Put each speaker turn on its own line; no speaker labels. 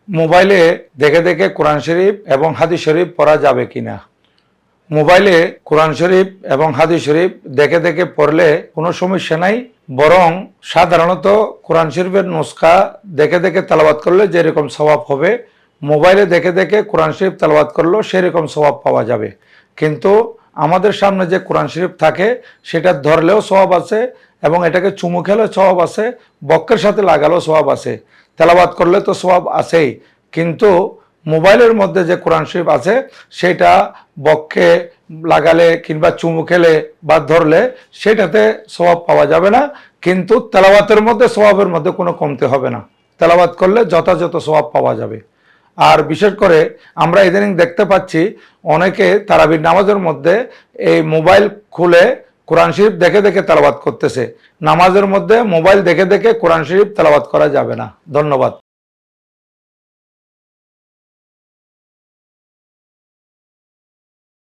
মোবাইলে দেখে দেখে কোরআন শরীফ এবং হাদিস শরীফ পড়া যাবে কিনা। মোবাইলে কোরআন শরীফ এবং হাদিস শরীফ দেখে দেখে পড়লে কোনো সমস্যা নাই, বরং সাধারণত কোরআন শরীফের নুসখা দেখে দেখে তেলাওয়াত করলে যেরকম সওয়াব হবে, মোবাইলে দেখে দেখে কোরআন শরীফ তেলাওয়াত করলেও সেরকম সওয়াব পাওয়া যাবে। কিন্তু আমাদের সামনে যে কোরআন শরীফ থাকে সেটা ধরলেও সওয়াব আছে এবং এটাকে চুমু খেলে সওয়াব আছে, বক্কের সাথে লাগালেও সওয়াব আছে, তেলাওয়াত করলে তো সওয়াব আছেই। কিন্তু মোবাইলের মধ্যে যে কোরআন শরীফ আছে সেটা বক্ষে লাগালে কিংবা চুমু খেলে বা ধরলে সেটাতে সওয়াব পাওয়া যাবে না, কিন্তু তেলাওয়াতের মধ্যে সওয়াবের মধ্যে কোনো কমতে হবে না, তেলাওয়াত করলে যথাযথ সওয়াব পাওয়া যাবে। আর বিশেষ করে আমরা ইদানিং দেখতে পাচ্ছি অনেকে তারাবির নামাজের মধ্যে এই মোবাইল খুলে কোরআন শরীফ দেখে দেখে তেলাওয়াত করতেছে। নামাজের মধ্যে মোবাইল দেখে দেখে কোরআন শরীফ তেলাওয়াত করা যাবে না। ধন্যবাদ।